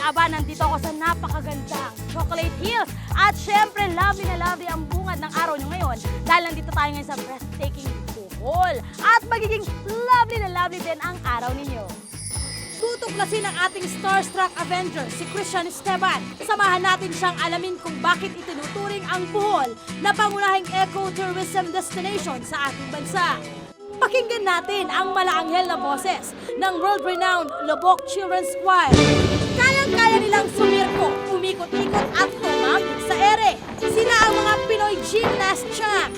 aba, nandito ako sa napakagandang Chocolate Hills. At syempre, lovely na lovely ang bungad ng araw nyo ngayon dahil nandito tayo ngayon sa breathtaking Bohol. At magiging lovely na lovely din ang araw ninyo. Tutuklasin ang ating starstruck Avenger, si Christian Esteban. Samahan natin siyang alamin kung bakit itinuturing ang Bohol na pangunahing eco-tourism destination sa ating bansa. Pakinggan natin ang malaanghel na boses ng world-renowned Lobok Children's Choir. Kayang-kaya nilang sumirko, umikot-ikot at tumambik sa ere. Sila ang mga Pinoy gymnast champ.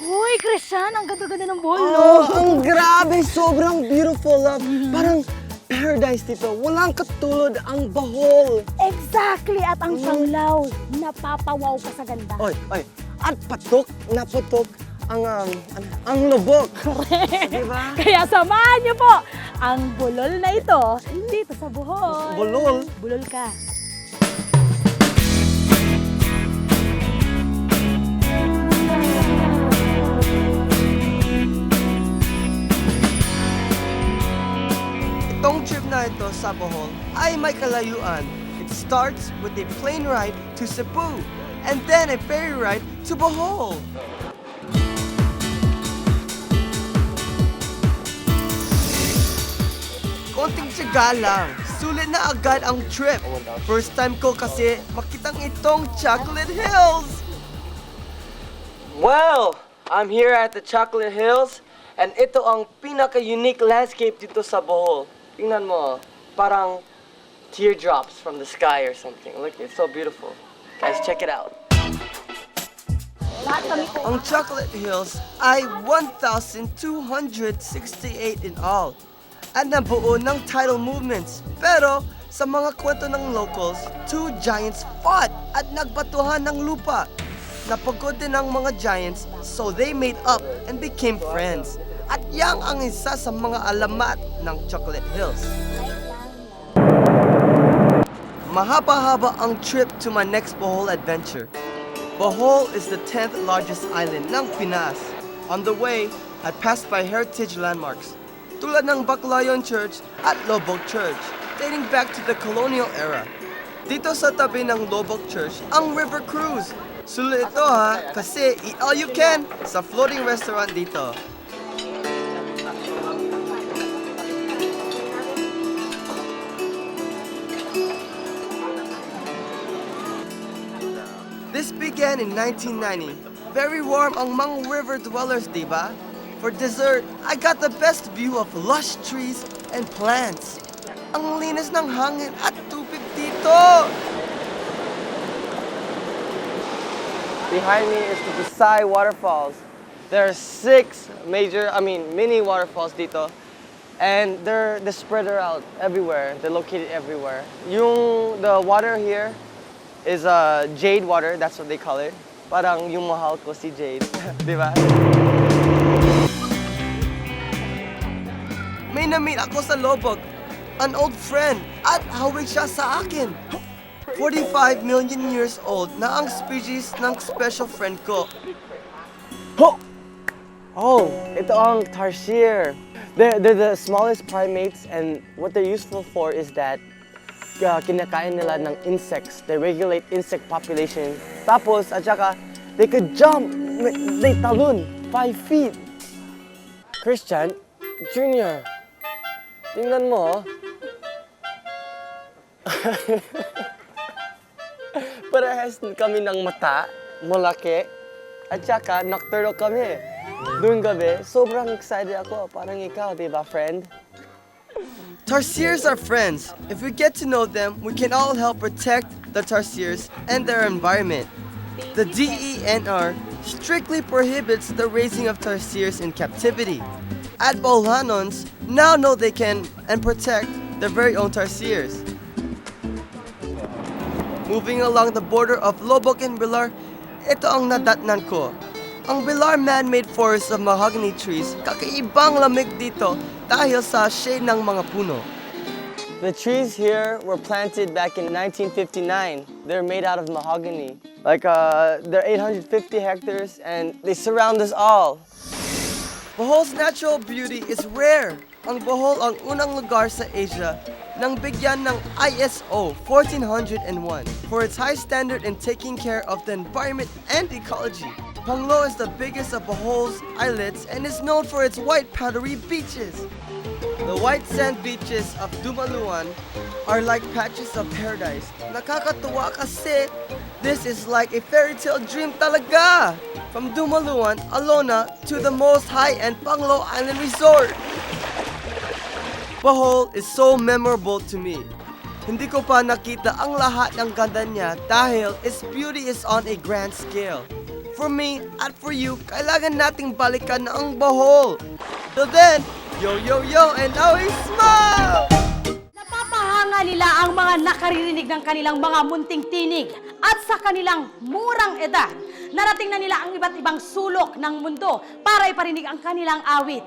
Hoy, Christian, ang ganda-ganda ng Bohol, no? Oh, ang grabe! Sobrang beautiful, love. Parang paradise dito. Walang katulad ang Bohol. Exactly! At ang sanglaw, napapawaw ka sa ganda. Oy, oy. At patok na patok ang lubok. Diba? Kaya samahan niyo po ang bulol na ito dito sa Bohol. Bulol? Bulol ka. Itong trip na ito sa Bohol ay may kalayuan. It starts with a plane ride to Cebu and then a ferry ride to Bohol. Konting tiyaga lang, sulit na agad ang trip. First time ko kasi makitang itong Chocolate Hills. Well, I'm here at the Chocolate Hills and ito ang pinaka-unique landscape dito sa Bohol. Tingnan mo, parang teardrops from the sky or something. Look, it's so beautiful. Guys, check it out. Ang Chocolate Hills ay 1,268 in all at nabuo ng tidal movements. Pero sa mga kwento ng locals, two giants fought at nagbatuhan ng lupa. Napagod din ang mga giants, so they made up and became friends. At yang ang isa sa mga alamat ng Chocolate Hills. Mahaba-haba ang trip to my next Bohol adventure. Bohol is the 10th largest island ng Pinas. On the way, I passed by heritage landmarks tulad ng Baclayon Church at Lobok Church, dating back to the colonial era. Dito sa tabi ng Lobok Church, ang River Cruise. Sulit ito ha, kasi eat all you can sa floating restaurant dito. This began in 1990. Very warm ang mga river dwellers, diba? For dessert, I got the best view of lush trees and plants. Ang linis ng hangin at tubig dito! Behind me is the Desai Waterfalls. There are 6 mini waterfalls dito. And they're spread out everywhere. They're located everywhere. The water here is jade water, that's what they call it. Parang yung mahal ko si Jade, di ba? May na-meet ako sa Lobok, an old friend, at hawig siya sa akin. 45 million years old na ang species ng special friend ko. Oh, ito ang tarsier. They're the smallest primates and what they're useful for is that kinakain nila ng insects. They regulate insect population. Tapos, at saka, they could jump. They talon 5 feet. Christian, Junior, tingnan mo. Parehas kami ng mata, malaki, at saka nocturnal kami. Doon gabi, sobrang excited ako. Parang ikaw, di ba, friend? Tarsiers are friends. If we get to know them, we can all help protect the tarsiers and their environment. The DENR strictly prohibits the raising of tarsiers in captivity. At Boholhanons now know they can and protect their very own tarsiers. Moving along the border of Lobok and Bilar, ito ang nadatnan ko. Ang Bilar man-made forest of mahogany trees, kakaibang lamig dito dahil sa shade ng mga puno. The trees here were planted back in 1959. They're made out of mahogany. They're 850 hectares and they surround us all. Bohol's natural beauty is rare. ang Bohol ang unang lugar sa Asia nang bigyan ng ISO 14001 for its high standard in taking care of the environment and ecology. Panglo is the biggest of Bohol's islets and is known for its white powdery beaches. The white sand beaches of Dumaluan are like patches of paradise. Nakakatuwa kasi this is like a fairy tale dream talaga! From Dumaluan, Alona to the most high-end Panglo Island Resort. Bohol is so memorable to me. Hindi ko pa nakita ang lahat ng ganda niya dahil its beauty is on a grand scale. For me at for you, kailangan nating balikan ang Bohol. Till then, yo yo yo and always smile! Napapahanga nila ang mga nakaririnig ng kanilang mga munting tinig at sa kanilang murang edad, narating na nila ang iba't ibang sulok ng mundo para iparinig ang kanilang awit.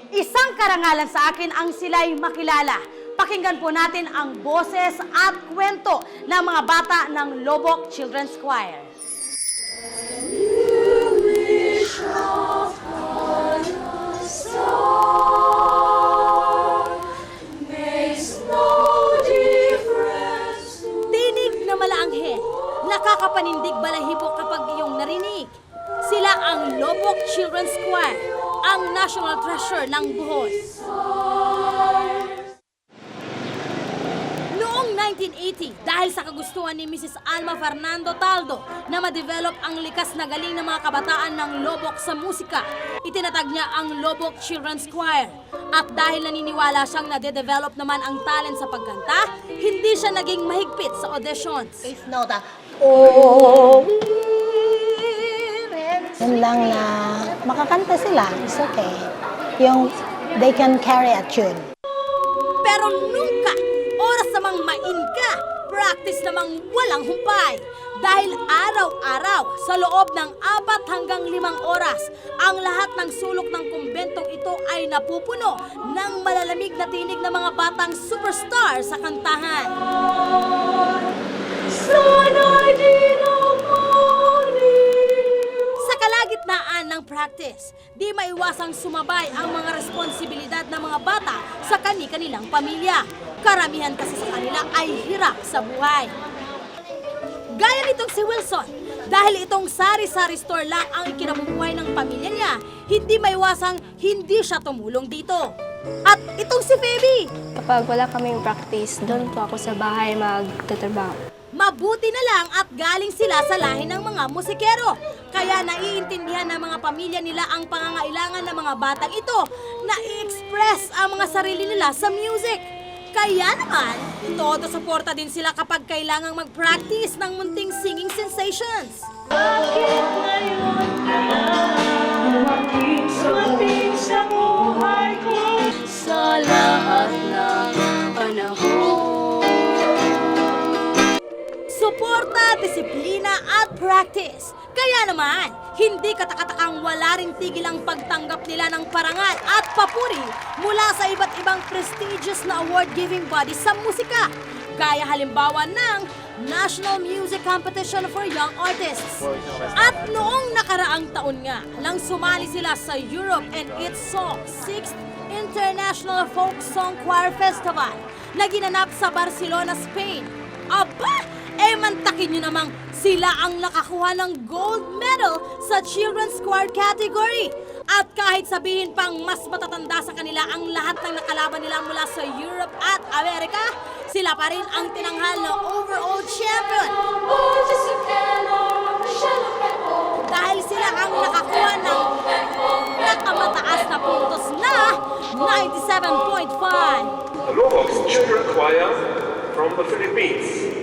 Isang karangalan sa akin ang sila'y makilala. Pakinggan po natin ang boses at kwento ng mga bata ng Lobok Children's Choir. Tinig na malaanghe, nakakapanindig balahibo kapag iyong narinig. Sila ang Lobok Children's Choir, ang national treasure ng Bohol. Noong 1980, dahil sa kagustuhan ni Mrs. Alma Fernando Taldo na ma-develop ang likas na galing ng mga kabataan ng Lobok sa musika, itinatag niya ang Lobok Children's Choir. At dahil naniniwala siyang nade-develop naman ang talent sa pagkanta, hindi siya naging mahigpit sa auditions. If not, oh, yun lang na makakanta sila, it's okay. Yung they can carry a tune. Pero nunca, oras namang mainka, practice namang walang humpay. Dahil araw-araw, sa loob ng 4 hanggang 5 oras, ang lahat ng sulok ng kumbentong ito ay napupuno ng malalamig na tinig ng mga batang superstar sa kantahan. Sa kalagitnaan ng practice, di maiwasang sumabay ang mga responsibilidad ng mga bata sa kani-kanilang pamilya. Karamihan kasi sa kanila ay hirap sa buhay. Gaya nitong si Wilson, dahil itong sari-sari store lang ang ikinabubuhay ng pamilya niya, hindi maiwasang hindi siya tumulong dito. At itong si Feby, Kapag wala kaming practice, doon po ako sa bahay magtatrabaho. mabuti na lang at galing sila sa lahi ng mga musikero. Kaya naiintindihan ng mga pamilya nila ang pangangailangan ng mga batang ito na i-express ang mga sarili nila sa music. Kaya naman, todo suporta din sila kapag kailangang mag-practice ng munting singing sensations. Sa lahat ng panahon. Suporta, disiplina at practice. Kaya naman, hindi katakatakang wala ring tigil ang pagtanggap nila ng parangal at papuri mula sa iba't ibang prestigious na award-giving bodies sa musika. Gaya halimbawa ng National Music Competition for Young Artists. At noong nakaraang taon nga, nang sumali sila sa Europe and its Song 6th International Folk Song Choir Festival na ginanap sa Barcelona, Spain. Aba! Mantakin nyo namang sila ang nakakuha ng gold medal sa Children's Choir category. At kahit sabihin pang mas matatanda sa kanila ang lahat ng nakalaban nila mula sa Europe at Amerika, sila pa rin ang tinanghal na overall champion. Dahil sila ang nakakuha ng nakamataas na puntos na 97.5. The Lobok Children Choir from the Philippines.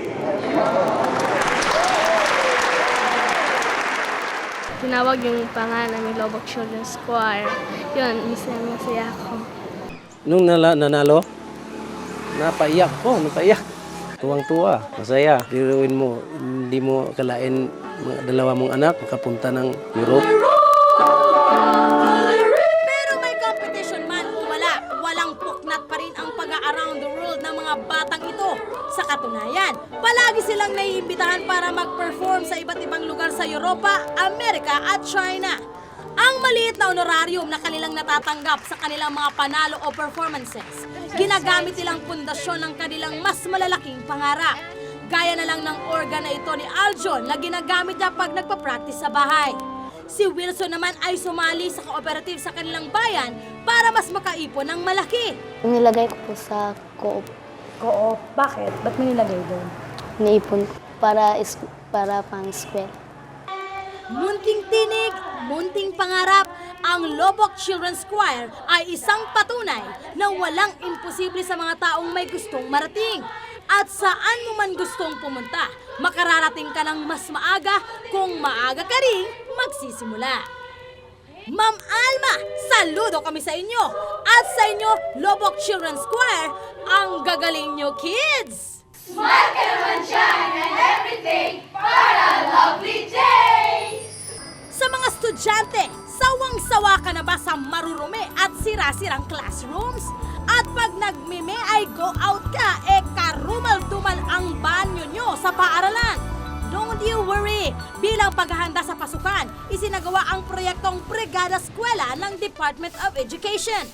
Tinawag yung pangalan namin Lobok Children's Choir. Yun, masaya ako. Nung nanalo, napaiyak ko, napaiyak. Tuwang-tuwa, masaya. Diruin mo, hindi mo akalain mga dalawa mong anak makapunta ng Europe. Pero may competition man o wala, walang puknat pa rin ang pag-around the world ng mga batang ito. Sa katunayan, palagi silang naiimbitahan para mag-perform sa iba't ibang lugar sa Europa, Amerika at China. Ang maliit na honorarium na kanilang natatanggap sa kanilang mga panalo o performances, ginagamit nilang pundasyon ng kanilang mas malalaking pangarap. Gaya na lang ng organ na ito ni Aljon na ginagamit niya pag nagpa-practice sa bahay. Si Wilson naman ay sumali sa cooperative sa kanilang bayan para mas makaipon ng malaki. Nilagay ko po sa co-op. Oo, bakit? Ba't mo nilagay doon? Naipon ko para pang school. Munting tinig, munting pangarap, ang Lobok Children's Choir ay isang patunay na walang imposible sa mga taong may gustong marating. At saan mo man gustong pumunta, makararating ka ng mas maaga kung maaga ka ring magsisimula. Ma'am Alma, saludo kami sa inyo! At sa inyo, Lobok Children's Choir, ang gagaling nyo, kids! Smile ka naman dyan and everything para a lovely day! Sa mga estudyante, sawang-sawa ka na ba sa marurumi at sira-sirang classrooms? At pag nagmime ay go out ka, karumal-dumal ang banyo nyo sa paaralan. Don't you worry! Bilang paghahanda sa pasukan, isinagawa ang proyektong Brigada Eskwela ng Department of Education.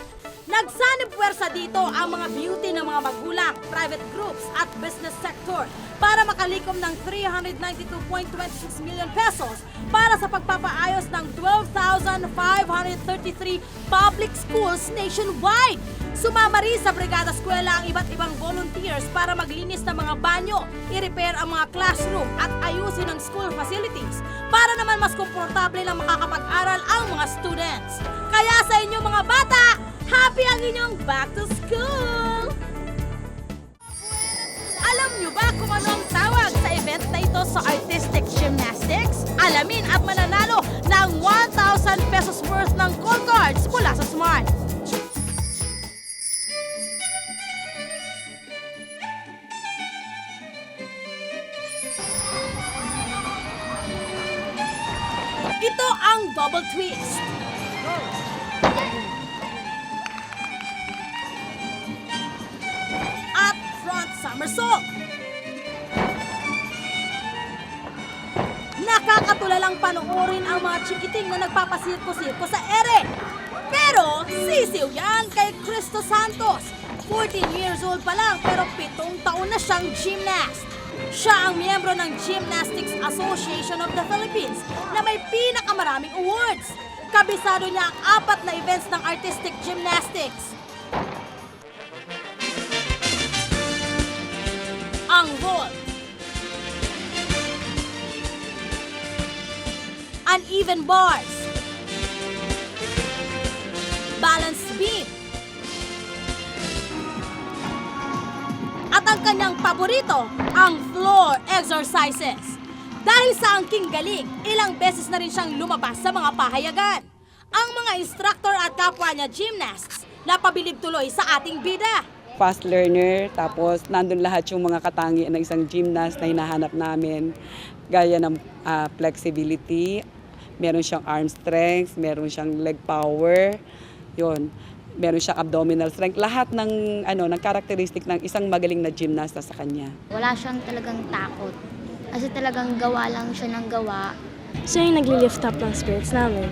Nagsanib puwersa dito ang mga beauty ng mga magulang, private groups at business sector para makalikom ng 392.26 million pesos para sa pagpapaayos ng 12,533 public schools nationwide. Sumama rin sa Brigada Eskwela ang iba't ibang volunteers para maglinis ng mga banyo, i-repair ang mga classroom at ayusin ang school facilities para naman mas komportable na makakapag-aral ang mga students. Kaya sa inyo mga bata, happy ang inyong back to school! Alam nyo ba kung ano ang tawag sa event na ito sa Artistic Gymnastics? Alamin at mananalo ng 1,000 pesos worth ng call cards mula sa Smart. Ito ang double twist. At front somersault. Nakakatulalang panoorin ang mga chikiting na nagpapasirko-sirko sa ere. Pero sisiw yan kay Cristo Santos. 14 years old pa lang pero 7 taon na siyang gymnast. Siya ang miyembro ng Gymnastics Association of the Philippines na may pinakamaraming awards. Kabisado niya ang 4 na events ng artistic gymnastics. Ang vault, uneven bars, balance beam, at ang kanyang paborito, ang floor exercises. Dahil sa angking galing, ilang beses na rin siyang lumabas sa mga pahayagan. Ang mga instructor at kapwa niya gymnasts napabilib tuloy sa ating bida. Fast learner, tapos nandun lahat yung mga katangian ng isang gymnast na hinahanap namin. Gaya ng flexibility, meron siyang arm strength, meron siyang leg power, yun. Meron siyang abdominal strength. Lahat ng ng characteristic ng isang magaling na gymnasta sa kanya. Wala siyang talagang takot. Kasi talagang gawa lang siya ng gawa. Siya yung nagli-lift up ng spirits namin.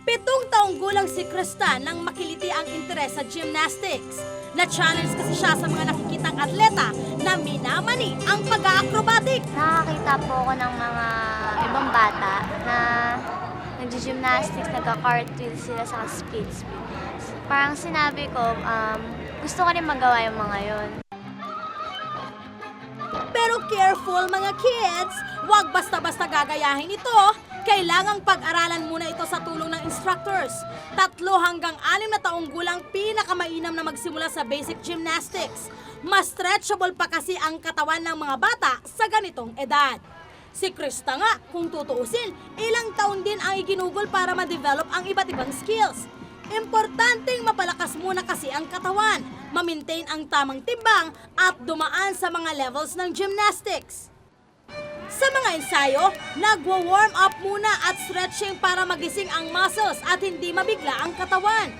7 taong gulang si Krista nang makiliti ang interes sa gymnastics. Na-challenge kasi siya sa mga nakikitang atleta na minamani ang pag-acrobatic. Nakakita po ako ng mga ibang bata na nag-gymnastics, nagka-cartwheel sila sa speed. Parang sinabi ko, gusto ko rin magawa yung mga yon. Pero careful mga kids, huwag basta-basta gagayahin ito. Kailangang pag-aralan muna ito sa tulong ng instructors. 3 hanggang 6 na taong gulang pinakamainam na magsimula sa basic gymnastics. Mas stretchable pa kasi ang katawan ng mga bata sa ganitong edad. Si Krista nga, kung tutuusin, ilang taon din ang iginugol para ma-develop ang iba't ibang skills. Importanteng mapalakas muna kasi ang katawan, ma-maintain ang tamang timbang at dumaan sa mga levels ng gymnastics. Sa mga ensayo, nagwa-warm up muna at stretching para magising ang muscles at hindi mabigla ang katawan.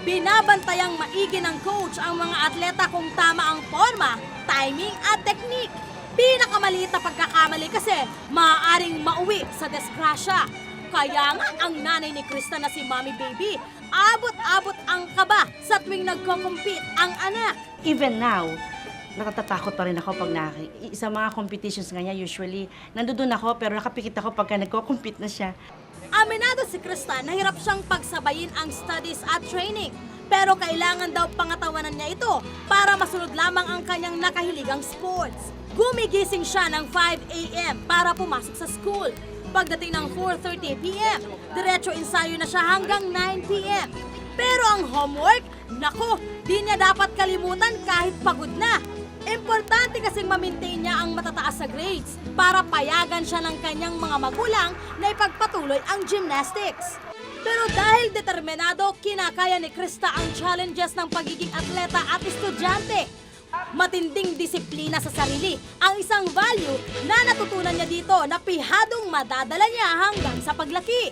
Binabantayang maigi ng coach ang mga atleta kung tama ang forma, timing at technique. Pinakamaliit na pagkakamali kasi maaaring mauwi sa disgrasya. Kaya nga ang nanay ni Krista na si Mommy Baby, abot-abot ang kaba sa tuwing nagko-compete ang anak. Even now, nakatatakot pa rin ako pag sa mga competitions nga niya, usually, nandoon ako pero nakapikit ako pagka nagko-compete na siya. Aminado si Krista na hirap siyang pagsabayin ang studies at training. Pero kailangan daw pangatawanan niya ito para masunod lamang ang kanyang nakahiligang sports. Gumigising siya ng 5 a.m. para pumasok sa school. Pagdating ng 4:30 p.m., diretso ensayo na siya hanggang 9 p.m. Pero ang homework, nako, di niya dapat kalimutan kahit pagod na. Importante kasing ma-maintain niya ang matataas sa grades para payagan siya ng kanyang mga magulang na ipagpatuloy ang gymnastics. Pero dahil determinado, kinakaya ni Krista ang challenges ng pagiging atleta at estudyante. Matinding disiplina sa sarili ang isang value na natutunan niya dito na pihadong madadala niya hanggang sa paglaki.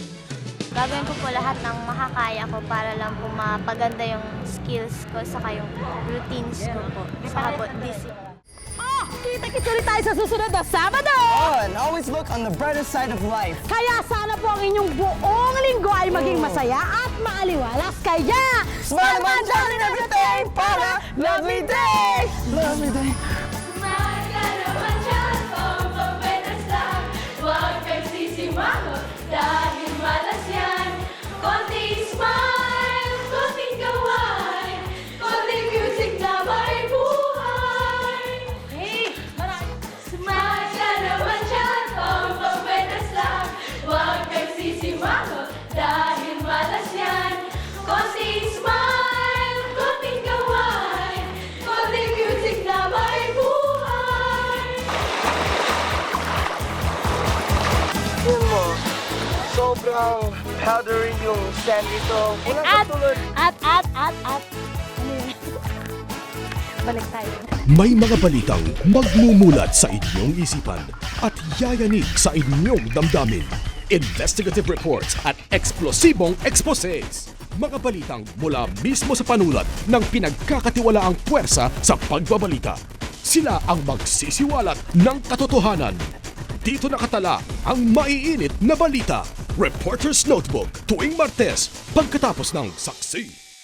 Gagawin ko po lahat ng makakaya ko para lang po mapaganda yung skills ko saka yung routines ko po. Saka po discipline. Oh, kita-kita ulit tayo sa susunod na Sabado! Oh, and always look on the brighter side of life. Kaya sana po ang inyong buong linggo ay maging masaya at maaliwalas. Kaya, Smile man down in everything para lovely day! Lovely day. Sobrang powdery yung sand dito. Walang katulad. At. Ano yun? Balik tayo. May mga balitang magmumulat sa inyong isipan at yayanig sa inyong damdamin. Investigative reports at eksplosibong exposes. Mga balitang mula mismo sa panulat ng pinagkakatiwalaang puwersa sa pagbabalita. Sila ang magsisiwalat ng katotohanan. Dito nakatala ang maiinit na balita. Reporter's Notebook tuwing Martes pagkatapos ng saksi.